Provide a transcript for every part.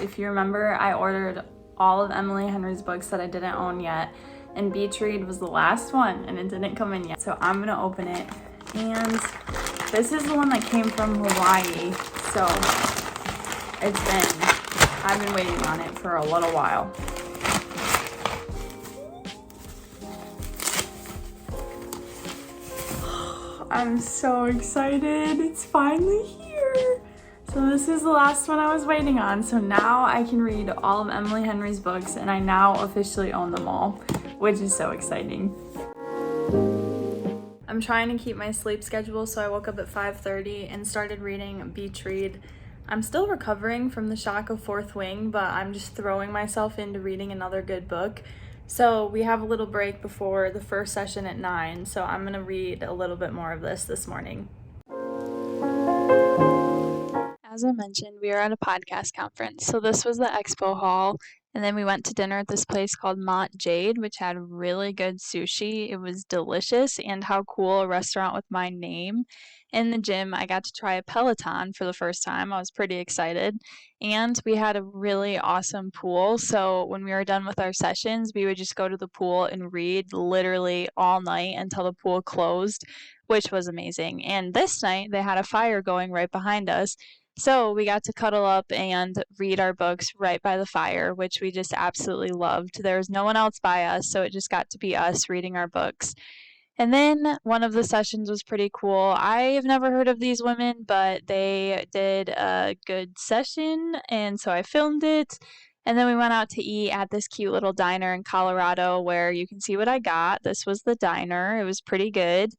if you remember, I ordered all of Emily Henry's books that I didn't own yet, and Beach Read was the last one and it didn't come in yet. So I'm gonna open it, and this is the one that came from Hawaii. So I've been waiting on it for a little while. I'm so excited, it's finally here. So this is the last one I was waiting on. So now I can read all of Emily Henry's books, and I now officially own them all, which is so exciting. I'm trying to keep my sleep schedule, so I woke up at 5:30 and started reading Beach Read. I'm still recovering from the shock of Fourth Wing, but I'm just throwing myself into reading another good book. So we have a little break before the first session at 9, so I'm gonna read a little bit more of this morning. As I mentioned, we are at a podcast conference, so this was the expo hall, and then we went to dinner at this place called Mont Jade, which had really good sushi. It was delicious, and how cool, a restaurant with my name. In the gym, I got to try a Peloton for the first time. I was pretty excited, and we had a really awesome pool, so when we were done with our sessions, we would just go to the pool and read literally all night until the pool closed, which was amazing. And this night, they had a fire going right behind us, so we got to cuddle up and read our books right by the fire, which we just absolutely loved. There was no one else by us, so it just got to be us reading our books. And then one of the sessions was pretty cool. I have never heard of these women, but they did a good session, and so I filmed it. And then we went out to eat at this cute little diner in Colorado where you can see what I got. This was the diner. It was pretty good.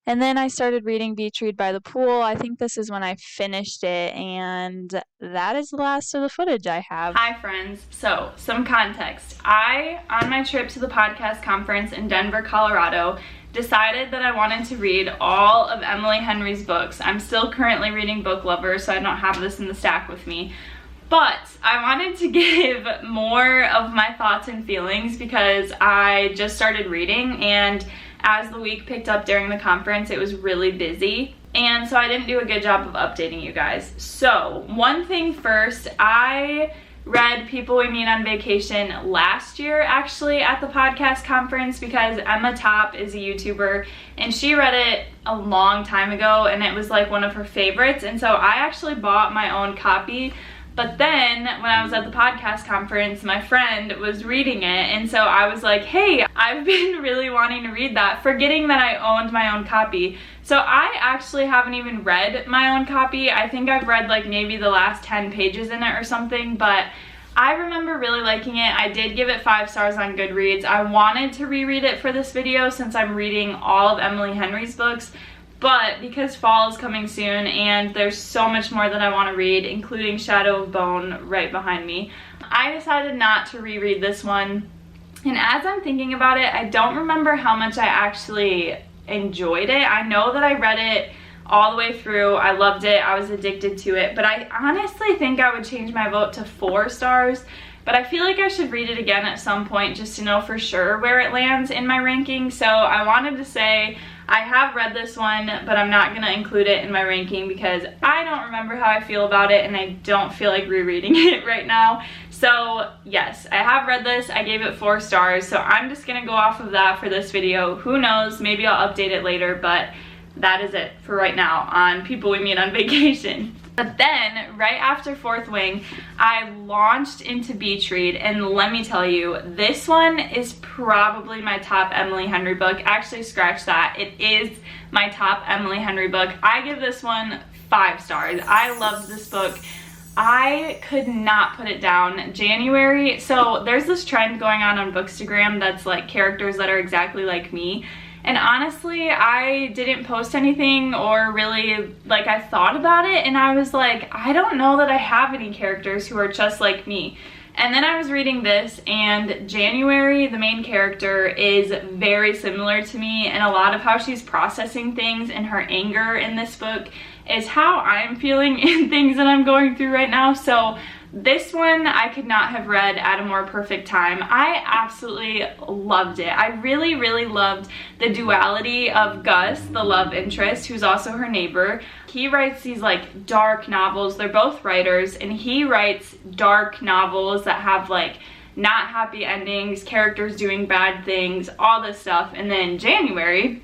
And then I started reading Beach Read by the pool. I think this is when I finished it, and that is the last of the footage I have. Hi friends. So, some context. On my trip to the podcast conference in Denver, Colorado, decided that I wanted to read all of Emily Henry's books. I'm still currently reading Book Lover, so I don't have this in the stack with me. But I wanted to give more of my thoughts and feelings because I just started reading, and as the week picked up during the conference, it was really busy. And so I didn't do a good job of updating you guys. So one thing first, I read People We Meet on Vacation last year actually at the podcast conference because Emma Top is a YouTuber and she read it a long time ago and it was like one of her favorites, and so I actually bought my own copy. But then when I was at the podcast conference, my friend was reading it, and so I was like, hey, I've been really wanting to read that, forgetting that I owned my own copy. So I actually haven't even read my own copy. I think I've read like maybe the last 10 pages in it or something, but I remember really liking it. I did give it 5 stars on Goodreads. I wanted to reread it for this video since I'm reading all of Emily Henry's books, but because fall is coming soon and there's so much more that I want to read, including Shadow of Bone right behind me, I decided not to reread this one. And as I'm thinking about it, I don't remember how much I actually enjoyed it. I know that I read it all the way through. I loved it. I was addicted to it. But I honestly think I would change my vote to 4 stars. But I feel like I should read it again at some point just to know for sure where it lands in my ranking. So I wanted to say I have read this one, but I'm not going to include it in my ranking because I don't remember how I feel about it and I don't feel like rereading it right now. So yes, I have read this. I gave it 4 stars, so I'm just going to go off of that for this video. Who knows, maybe I'll update it later, but that is it for right now on People We Meet on Vacation. But then, right after Fourth Wing, I launched into Beach Read, and let me tell you, this one is probably my top Emily Henry book. Actually, scratch that. It is my top Emily Henry book. I give this one 5 stars. I loved this book. I could not put it down. January, so there's this trend going on bookstagram that's like characters that are exactly like me. And honestly, I didn't post anything or really, like, I thought about it and I was like, I don't know that I have any characters who are just like me. And then I was reading this, and January, the main character, is very similar to me, and a lot of how she's processing things and her anger in this book is how I'm feeling in things that I'm going through right now. So this one I could not have read at a more perfect time. I absolutely loved it. I really, really loved the duality of Gus, the love interest, who's also her neighbor. He writes these like dark novels. They're both writers, and he writes dark novels that have like not happy endings, characters doing bad things, all this stuff. And then January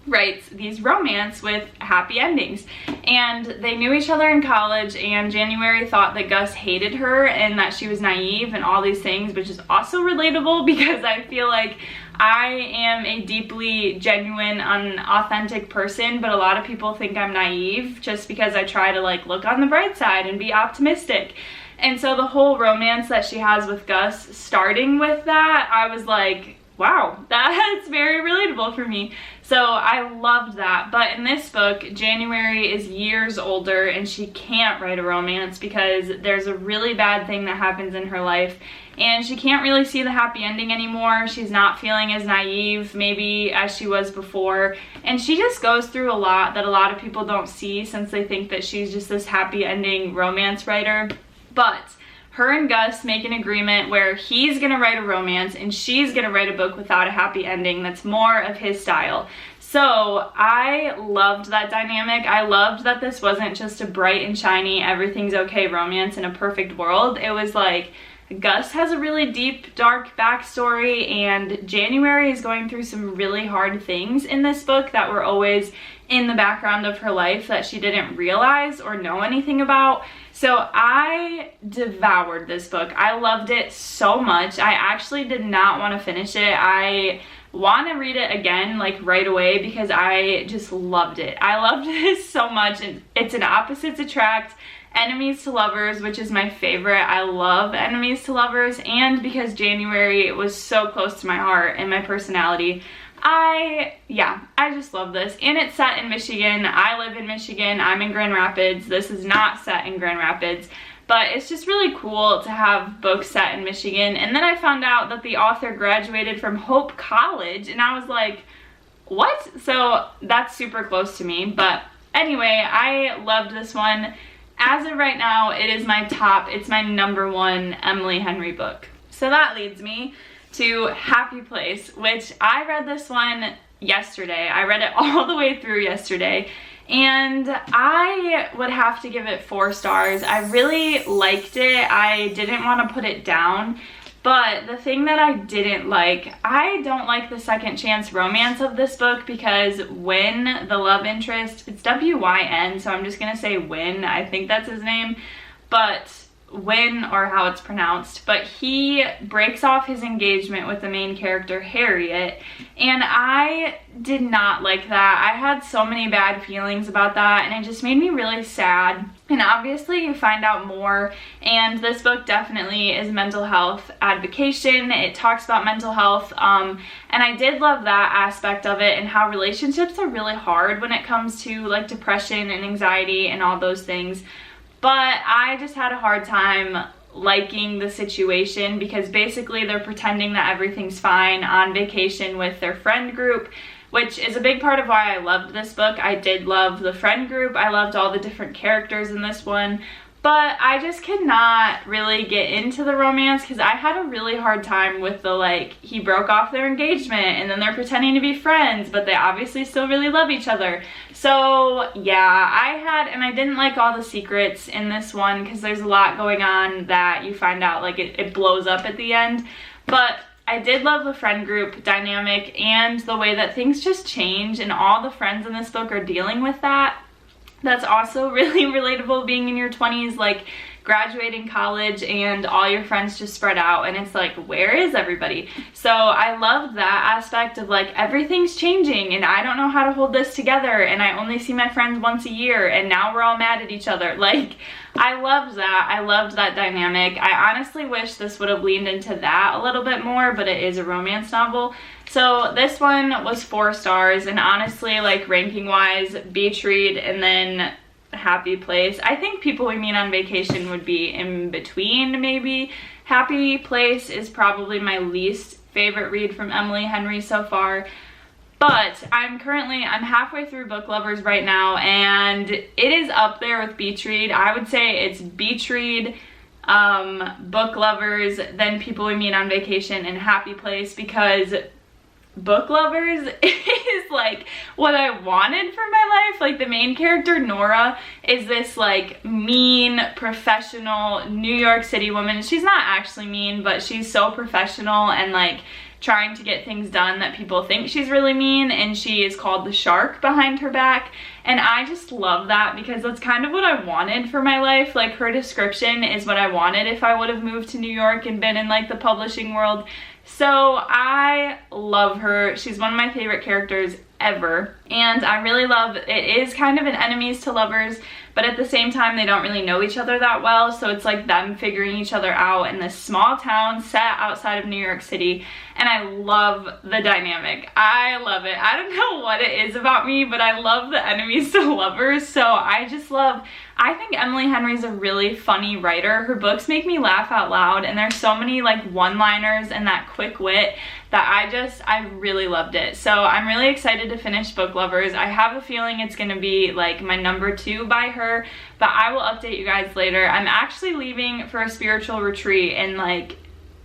writes these romance with happy endings. And they knew each other in college, and January thought that Gus hated her and that she was naive and all these things, which is also relatable because I feel like I am a deeply genuine and authentic person, but a lot of people think I'm naive just because I try to like look on the bright side and be optimistic. And so the whole romance that she has with Gus, starting with that, I was like, wow, that's very relatable for me. So I loved that. But in this book, January is years older and she can't write a romance because there's a really bad thing that happens in her life and she can't really see the happy ending anymore. She's not feeling as naive maybe as she was before, and she just goes through a lot that a lot of people don't see since they think that she's just this happy ending romance writer. But her and Gus make an agreement where he's gonna write a romance and she's gonna write a book without a happy ending that's more of his style. So I loved that dynamic. I loved that this wasn't just a bright and shiny, everything's okay romance in a perfect world. It was like, Gus has a really deep, dark backstory, and January is going through some really hard things in this book that were always in the background of her life that she didn't realize or know anything about. So I devoured this book. I loved it so much. I actually did not want to finish it. I want to read it again like right away because I just loved it. I loved this so much, and it's an opposites attract, enemies to lovers, which is my favorite. I love enemies to lovers, and because January was so close to my heart and my personality, I just love this. And it's set in Michigan. I live in Michigan. I'm in Grand Rapids. This is not set in Grand Rapids, but it's just really cool to have books set in Michigan. And then I found out that the author graduated from Hope College, and I was like, what? So that's super close to me. But anyway, I loved this one. As of right now, it is my top, it's my #1 Emily Henry book. So that leads me to Happy Place, which I read this one yesterday. I read it all the way through yesterday, and I would have to give it 4 stars. I really liked it. I didn't want to put it down, but the thing that I didn't like, I don't like the second chance romance of this book because Wyn, the love interest, it's W-Y-N, so I'm just gonna say Wyn, I think that's his name, but Wyn, or how it's pronounced, but he breaks off his engagement with the main character Harriet, and I did not like that. I had so many bad feelings about that, and it just made me really sad. And obviously you find out more, and this book definitely is mental health advocation. It talks about mental health, and I did love that aspect of it and how relationships are really hard when it comes to like depression and anxiety and all those things. But I just had a hard time liking the situation because basically they're pretending that everything's fine on vacation with their friend group, which is a big part of why I loved this book. I did love the friend group. I loved all the different characters in this one. But I just could not really get into the romance because I had a really hard time with the like, he broke off their engagement and then they're pretending to be friends, but they obviously still really love each other. So yeah, I didn't like all the secrets in this one because there's a lot going on that you find out like it blows up at the end. But I did love the friend group dynamic and the way that things just change, and all the friends in this book are dealing with that. That's also really relatable being in your 20s, like graduating college and all your friends just spread out and it's like, where is everybody? So I loved that aspect of like, everything's changing and I don't know how to hold this together and I only see my friends once a year and now we're all mad at each other. Like, I loved that. I loved that dynamic. I honestly wish this would have leaned into that a little bit more, but it is a romance novel. So this one was 4 stars, and honestly, like ranking wise, Beach Read and then Happy Place. I think People We Meet on Vacation would be in between maybe. Happy Place is probably my least favorite read from Emily Henry so far. But I'm halfway through Book Lovers right now, and it is up there with Beach Read. I would say it's Beach Read, Book Lovers, then People We Meet on Vacation, and Happy Place, because Book Lovers is like what I wanted for my life. Like, the main character, Nora, is this like mean, professional New York City woman. She's not actually mean, but she's so professional and like trying to get things done that people think she's really mean, and she is called the shark behind her back. And I just love that because that's kind of what I wanted for my life. Like, her description is what I wanted if I would have moved to New York and been in like the publishing world. So I love her. She's one of my favorite characters ever. And I really love, it is kind of an enemies to lovers, but at the same time they don't really know each other that well, so it's like them figuring each other out in this small town set outside of New York City. And I love the dynamic. I love it. I don't know what it is about me, but I love the enemies to lovers. So I just love, I think Emily Henry's a really funny writer. Her books make me laugh out loud, and there's so many like one-liners and that quick wit that I really loved it. So I'm really excited to finish Book Lovers. I have a feeling it's gonna be like my number 2 by her, but I will update you guys later. I'm actually leaving for a spiritual retreat in like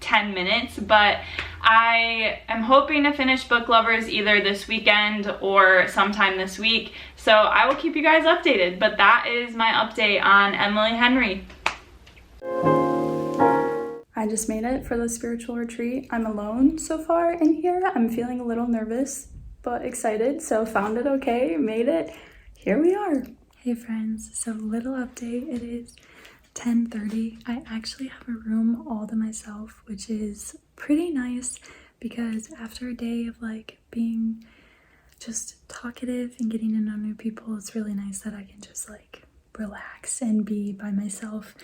10 minutes, but I am hoping to finish Book Lovers either this weekend or sometime this week. So I will keep you guys updated, but that is my update on Emily Henry. I just made it for the spiritual retreat. I'm alone so far in here. I'm feeling a little nervous, but excited. So found it okay, made it. Here we are. Hey friends, so little update. It is 10:30. I actually have a room all to myself, which is pretty nice because after a day of like being just talkative and getting to know new people, it's really nice that I can just like relax and be by myself.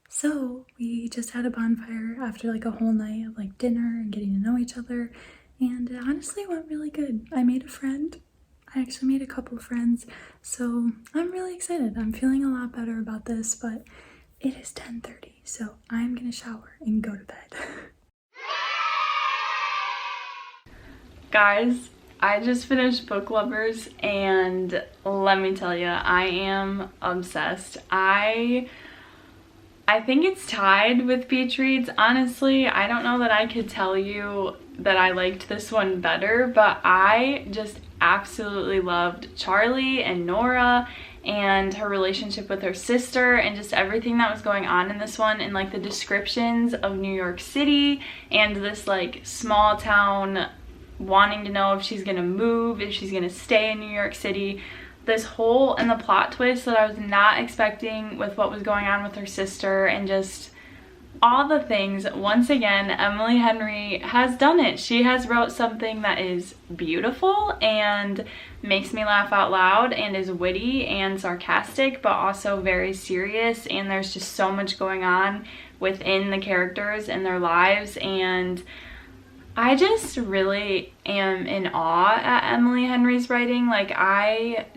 So we just had a bonfire after like a whole night of like dinner and getting to know each other, and it honestly went really good. I made a friend. I actually made a couple friends, so I'm really excited. I'm feeling a lot better about this, but it is 10:30, so I'm gonna shower and go to bed. Guys, I just finished Book Lovers, and let me tell you, I am obsessed. I think it's tied with Beach Reads. Honestly, I don't know that I could tell you that I liked this one better, but I just absolutely loved Charlie and Nora and her relationship with her sister and just everything that was going on in this one, and like the descriptions of New York City and this like small town wanting to know if she's gonna move, if she's gonna stay in New York City. This whole, and the plot twist that I was not expecting with what was going on with her sister, and just all the things. Once again, Emily Henry has done it. She has wrote something that is beautiful and makes me laugh out loud and is witty and sarcastic, but also very serious, and there's just so much going on within the characters and their lives, and I just really am in awe at Emily Henry's writing. Like,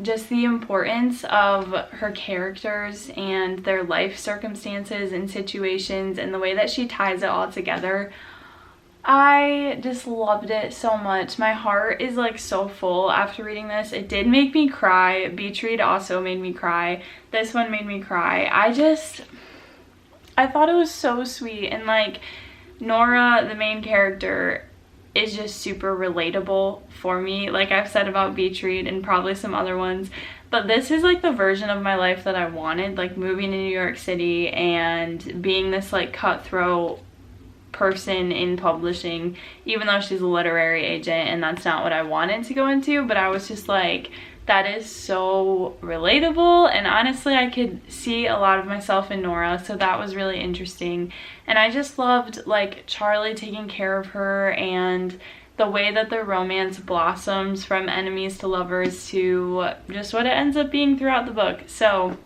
just the importance of her characters and their life circumstances and situations and the way that she ties it all together. I just loved it so much. My heart is like so full after reading this. It did make me cry. Beach Read also made me cry. This one made me cry. I thought it was so sweet, and like Nora, the main character, is just super relatable for me, like I've said about Beach Read and probably some other ones, but this is like the version of my life that I wanted, like moving to New York City and being this like cutthroat person in publishing, even though she's a literary agent and that's not what I wanted to go into, but I was just like, that is so relatable, and honestly I could see a lot of myself in Nora, so that was really interesting. And I just loved like Charlie taking care of her and the way that their romance blossoms from enemies to lovers to just what it ends up being throughout the book. So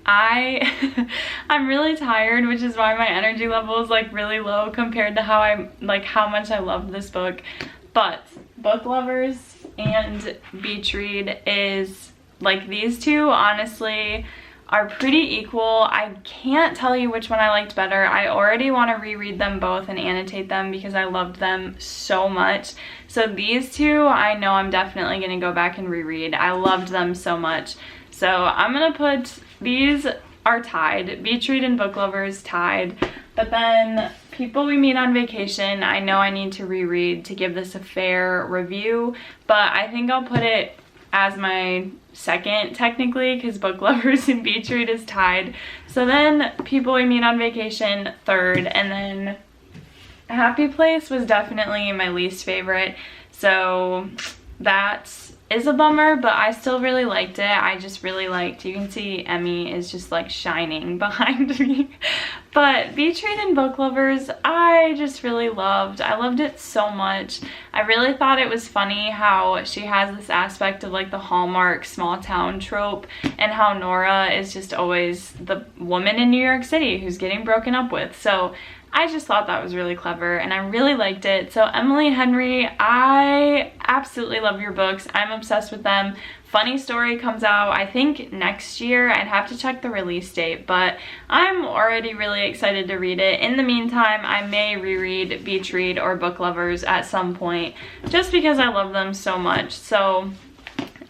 I'm really tired, which is why my energy level is like really low compared to how much I loved this book. But Book Lovers and Beach Read is like, these two honestly are pretty equal. I can't tell you which one I liked better. I already want to reread them both and annotate them because I loved them so much. So these two, I know I'm definitely going to go back and reread. I loved them so much. So I'm going to put, these are tied. Beach Read and Book Lovers tied. But then People We Meet on Vacation, I know I need to reread to give this a fair review, but I think I'll put it as my second technically because Book Lovers and Beach Read is tied. So then People We Meet on Vacation third, and then Happy Place was definitely my least favorite. So that is a bummer, but I still really liked it. I just really liked, you can see Emmy is just like shining behind me. But Beach Read and Book Lovers, I just really loved. I loved it so much. I really thought it was funny how she has this aspect of like the Hallmark small town trope, and how Nora is just always the woman in New York City who's getting broken up with. So I just thought that was really clever and I really liked it. So Emily Henry, I absolutely love your books. I'm obsessed with them. Funny Story comes out, I think, next year. I'd have to check the release date, but I'm already really excited to read it. In the meantime, I may reread Beach Read or Book Lovers at some point just because I love them so much. So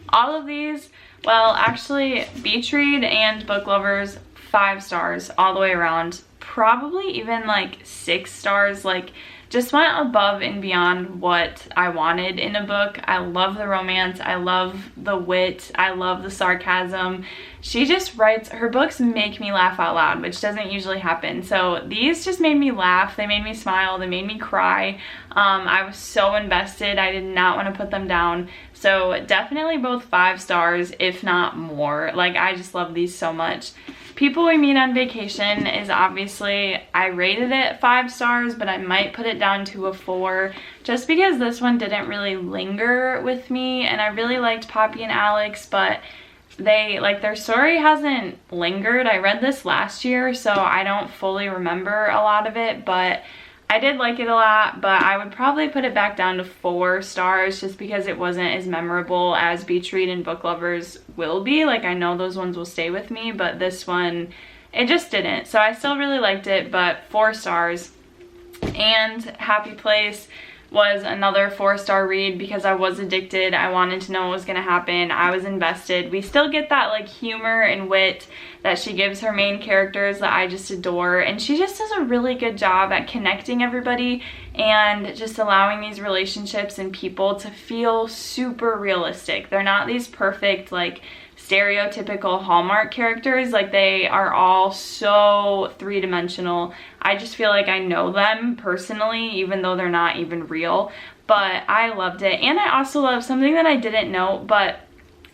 all of these, well, actually Beach Read and Book Lovers, 5 stars all the way around. Probably even like 6 stars, like just went above and beyond what I wanted in a book. I love the romance, I love the wit, I love the sarcasm. She just writes, her books make me laugh out loud, which doesn't usually happen. So these just made me laugh, they made me smile, they made me cry. I was so invested, I did not want to put them down. So definitely both 5 stars, if not more. Like, I just love these so much. People We Meet on Vacation is obviously, I rated it 5 stars, but I might put it down to a 4 just because this one didn't really linger with me, and I really liked Poppy and Alex, but they, like, their story hasn't lingered. I read this last year, so I don't fully remember a lot of it, but I did like it a lot, but I would probably put it back down to 4 stars just because it wasn't as memorable as Beach Read and Book Lovers will be. Like, I know those ones will stay with me, but this one, it just didn't. So I still really liked it, but 4 stars. And Happy Place was another 4-star read because I was addicted. I wanted to know what was going to happen. I was invested. We still get that like humor and wit that she gives her main characters that I just adore, and she just does a really good job at connecting everybody and just allowing these relationships and people to feel super realistic. They're not these perfect like stereotypical Hallmark characters. Like, they are all so three-dimensional. I just feel like I know them personally, even though they're not even real. But I loved it. And I also love something that I didn't know, but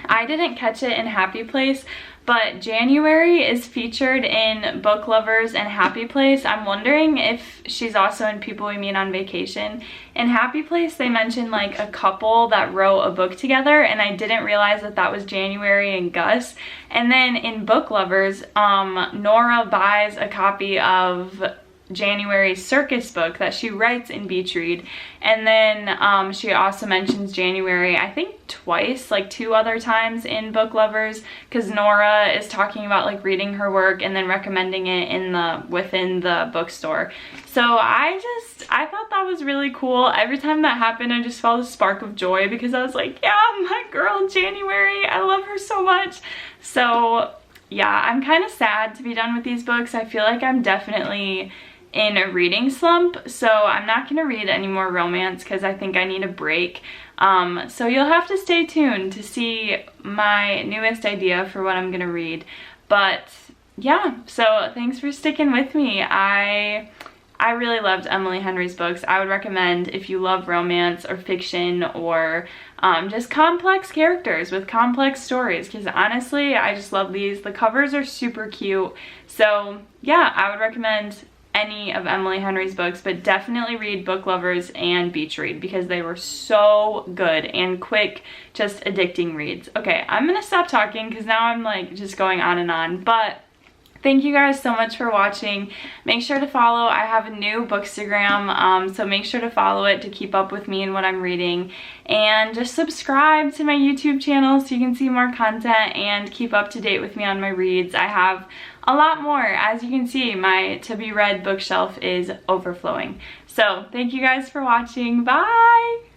I didn't catch it in Happy Place, but January is featured in Book Lovers and Happy Place. I'm wondering if she's also in People We Meet on Vacation. In Happy Place, they mentioned like a couple that wrote a book together, and I didn't realize that that was January and Gus. And then in Book Lovers, Nora buys a copy of January's circus book that she writes in Beach Read, and then she also mentions January, I think twice, like 2 other times in Book Lovers, because Nora is talking about like reading her work and then recommending it in within the bookstore. So I thought that was really cool. Every time that happened, I just felt a spark of joy because I was like, yeah, my girl January, I love her so much. So yeah, I'm kind of sad to be done with these books. I feel like I'm definitely in a reading slump, so I'm not going to read any more romance because I think I need a break. So you'll have to stay tuned to see my newest idea for what I'm going to read. But yeah, so thanks for sticking with me. I really loved Emily Henry's books. I would recommend if you love romance or fiction or just complex characters with complex stories, because honestly, I just love these. The covers are super cute. So yeah, I would recommend any of Emily Henry's books, but definitely read Book Lovers and Beach Read because they were so good and quick, just addicting reads. Okay, I'm gonna stop talking because now I'm like just going on and on, but thank you guys so much for watching. Make sure to follow. I have a new bookstagram, so make sure to follow it to keep up with me and what I'm reading. And just subscribe to my YouTube channel so you can see more content and keep up to date with me on my reads. I have a lot more. As you can see, my to-be-read bookshelf is overflowing. So thank you guys for watching. Bye!